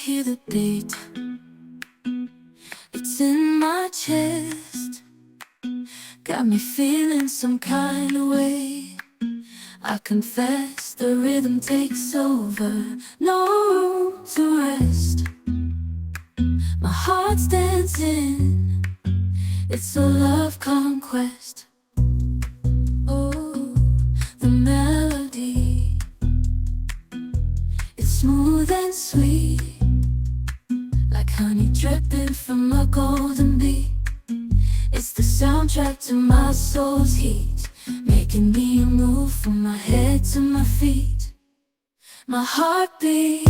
hear the beat, it's in my chest, got me feeling some kind of way. I confess the rhythm takes over, no room to rest. My heart's dancing, it's a love conquest. Oh, the melody, it's smooth and sweet, like honey dripping from a golden bee. It's the soundtrack to my soul's heat, making me move from my head to my feet. My heartbeat